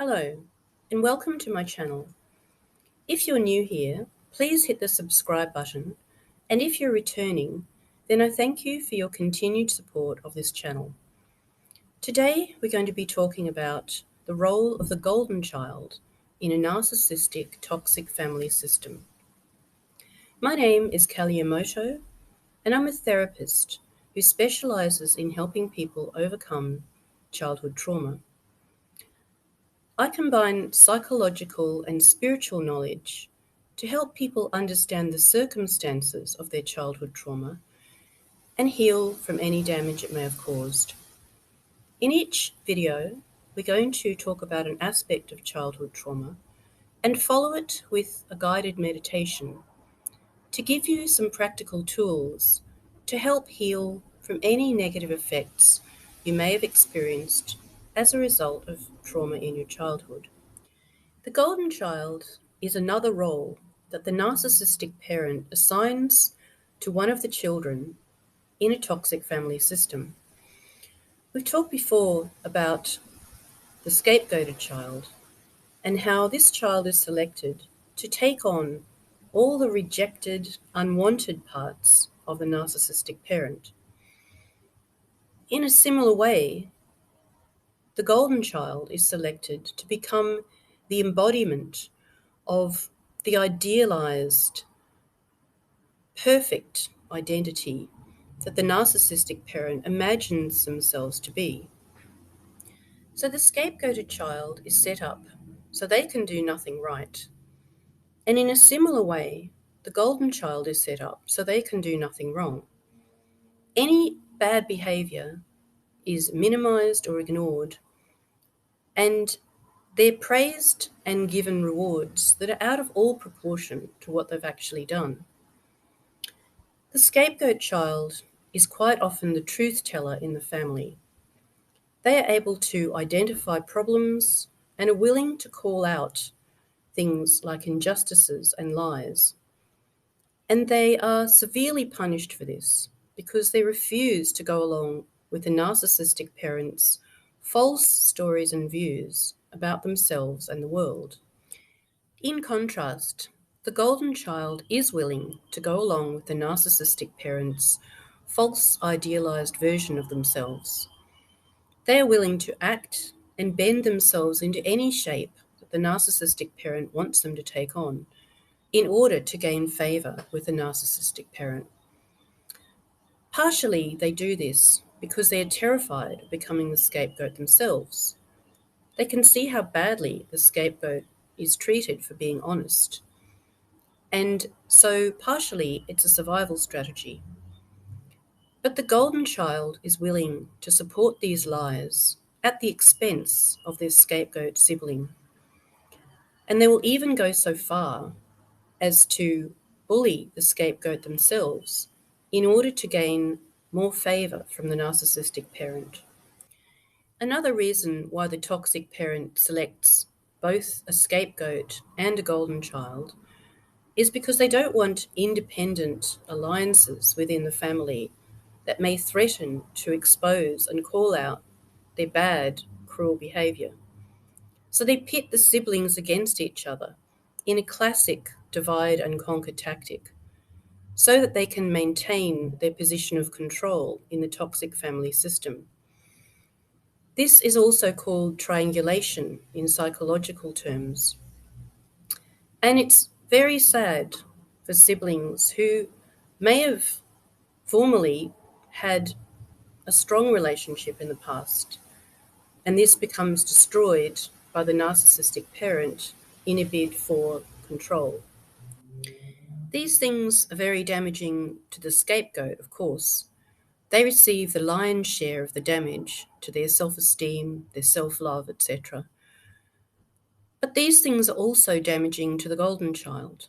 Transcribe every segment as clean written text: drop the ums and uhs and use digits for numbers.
Hello, and welcome to my channel. If you're new here, please hit the subscribe button, and if you're returning, then I thank you for your continued support of this channel. Today, we're going to be talking about the role of the golden child in a narcissistic, toxic family system. My name is Kalyamoto, and I'm a therapist who specializes in helping people overcome childhood trauma. I combine psychological and spiritual knowledge to help people understand the circumstances of their childhood trauma and heal from any damage it may have caused. In each video, we're going to talk about an aspect of childhood trauma and follow it with a guided meditation to give you some practical tools to help heal from any negative effects you may have experienced as a result of trauma in your childhood. The golden child is another role that the narcissistic parent assigns to one of the children in a toxic family system. We've talked before about the scapegoated child and how this child is selected to take on all the rejected, unwanted parts of the narcissistic parent. In a similar way, the golden child is selected to become the embodiment of the idealized, perfect identity that the narcissistic parent imagines themselves to be. So the scapegoated child is set up so they can do nothing right. And in a similar way, the golden child is set up so they can do nothing wrong. Any bad behavior is minimized or ignored, and they're praised and given rewards that are out of all proportion to what they've actually done. The scapegoat child is quite often the truth teller in the family. They are able to identify problems and are willing to call out things like injustices and lies. And they are severely punished for this because they refuse to go along with the narcissistic parents' false stories and views about themselves and the world. In contrast, the golden child is willing to go along with the narcissistic parents' false idealized version of themselves. They are willing to act and bend themselves into any shape that the narcissistic parent wants them to take on in order to gain favor with the narcissistic parent. Partially, they do this because they are terrified of becoming the scapegoat themselves. They can see how badly the scapegoat is treated for being honest. And so partially it's a survival strategy. But the golden child is willing to support these lies at the expense of their scapegoat sibling. And they will even go so far as to bully the scapegoat themselves in order to gain more favor from the narcissistic parent. Another reason why the toxic parent selects both a scapegoat and a golden child is because they don't want independent alliances within the family that may threaten to expose and call out their bad, cruel behavior. So they pit the siblings against each other in a classic divide and conquer tactic so that they can maintain their position of control in the toxic family system. This is also called triangulation in psychological terms. And it's very sad for siblings who may have formerly had a strong relationship in the past, and this becomes destroyed by the narcissistic parent in a bid for control. These things are very damaging to the scapegoat, of course. They receive the lion's share of the damage to their self-esteem, their self-love, etc. But these things are also damaging to the golden child.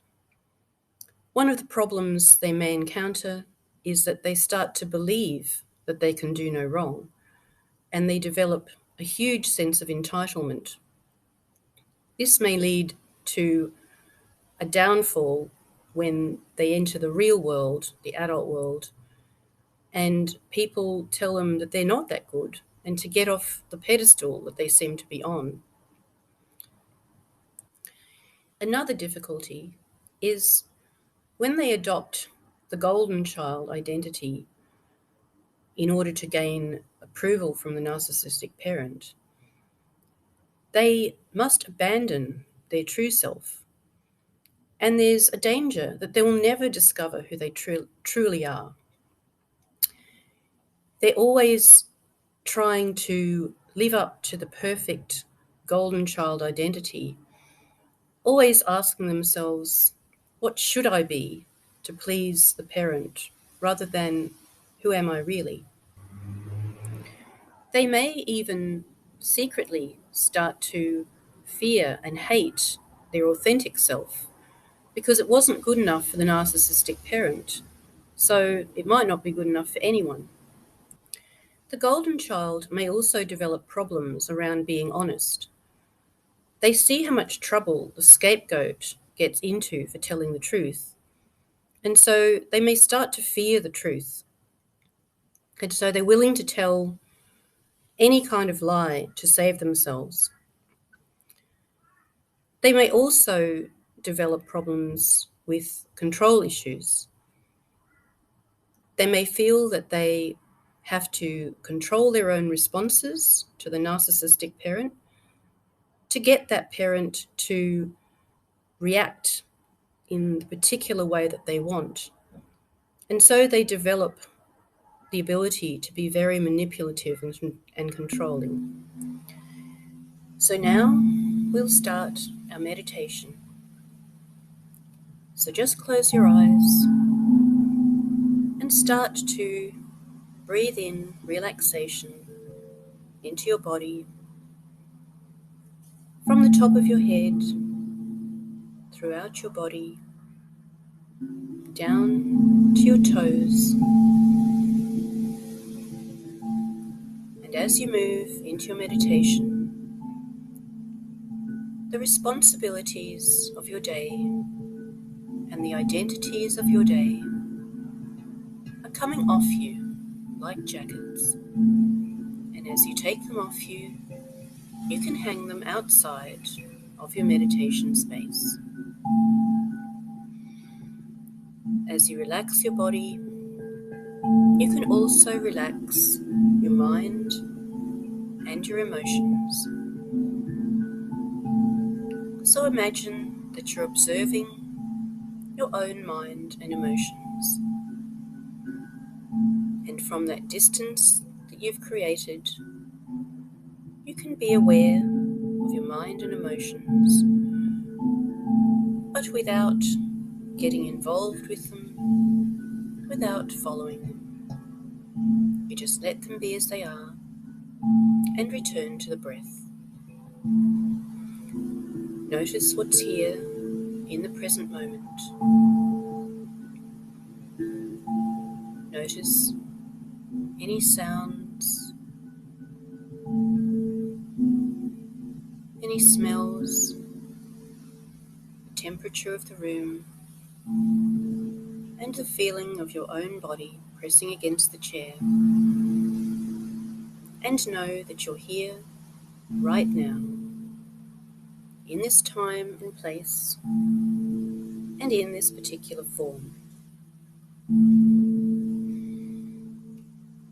One of the problems they may encounter is that they start to believe that they can do no wrong, and they develop a huge sense of entitlement. This may lead to a downfall when they enter the real world, the adult world, and people tell them that they're not that good and to get off the pedestal that they seem to be on. Another difficulty is when they adopt the golden child identity in order to gain approval from the narcissistic parent, they must abandon their true self. And there's a danger that they will never discover who they truly are. They're always trying to live up to the perfect golden child identity, always asking themselves, what should I be to please the parent, rather than who am I really? They may even secretly start to fear and hate their authentic self because it wasn't good enough for the narcissistic parent, so it might not be good enough for anyone. The golden child may also develop problems around being honest. They see how much trouble the scapegoat gets into for telling the truth, and so they may start to fear the truth. And so they're willing to tell any kind of lie to save themselves. They may also develop problems with control issues. They may feel that they have to control their own responses to the narcissistic parent to get that parent to react in the particular way that they want. And so they develop the ability to be very manipulative and controlling. So now we'll start our meditation. So just close your eyes and start to breathe in relaxation into your body from the top of your head, throughout your body, down to your toes. And as you move into your meditation, the responsibilities of your day and the identities of your day are coming off you like jackets. And as you take them off you, you can hang them outside of your meditation space. As you relax your body, you can also relax your mind and your emotions. So imagine that you're observing your own mind and emotions. And from that distance that you've created, you can be aware of your mind and emotions, but without getting involved with them, without following them. You just let them be as they are and return to the breath. Notice what's here in the present moment. Notice any sounds, any smells, the temperature of the room, and the feeling of your own body pressing against the chair. And know that you're here right now, in this time and place, and in this particular form.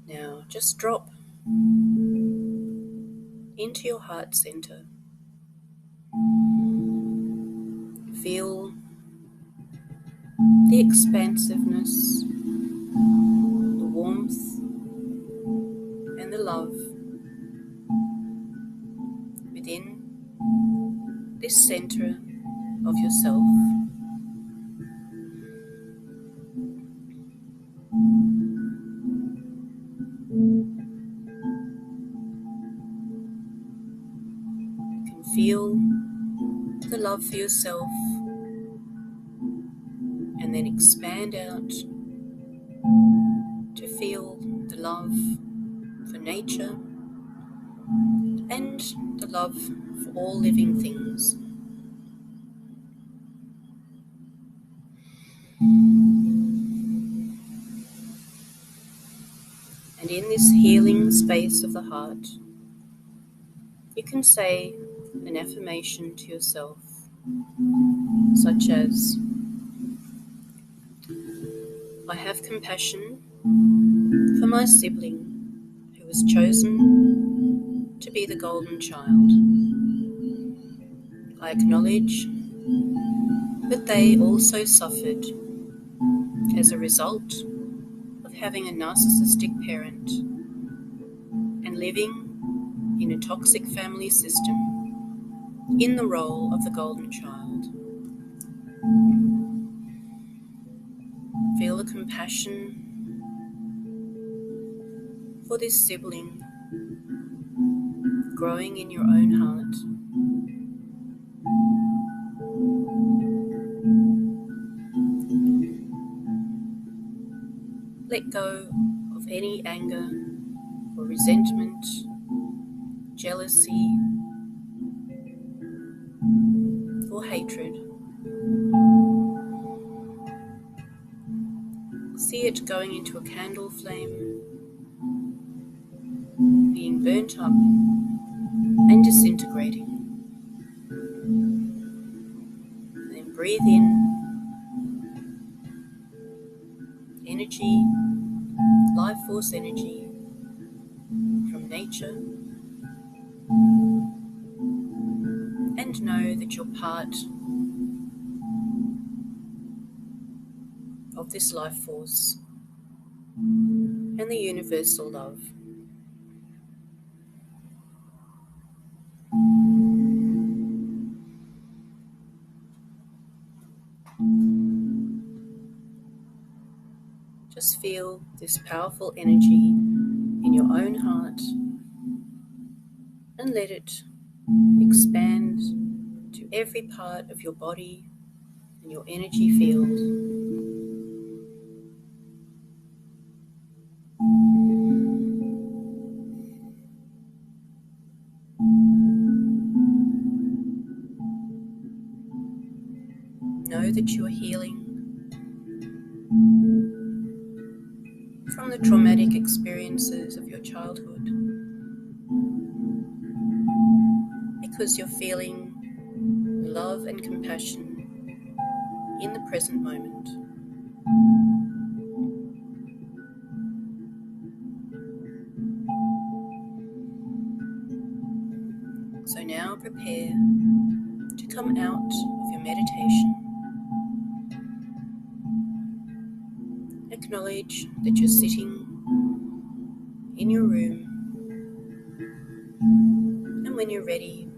Now just drop into your heart center. Feel the expansiveness, the warmth, and the love within this center of yourself. You can feel the love for yourself and then expand out to feel the love for nature and the love for all living things. And in this healing space of the heart, you can say an affirmation to yourself. such as, I have compassion for my sibling who was chosen to be the golden child. I acknowledge that they also suffered as a result of having a narcissistic parent and living in a toxic family system in the role of the golden child. Feel the compassion for this sibling growing in your own heart. Let go of any anger or resentment, jealousy, or hatred. See it going into a candle flame, being burnt up and disintegrating. Then breathe in energy, life force energy from nature, and know that you're part of this life force and the universal love. Just feel this powerful energy in your own heart and let it expand to every part of your body and your energy field. Know that you are healing from the traumatic experiences of your childhood because you're feeling love and compassion in the present moment. So now prepare to come out of your meditation. Acknowledge that you're sitting in your room, and when you're ready,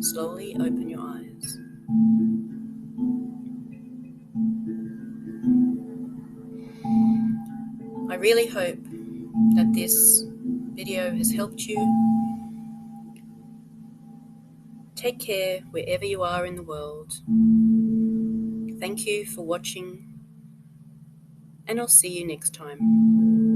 slowly open your eyes. I really hope that this video has helped you. Take care wherever you are in the world. Thank you for watching, and I'll see you next time.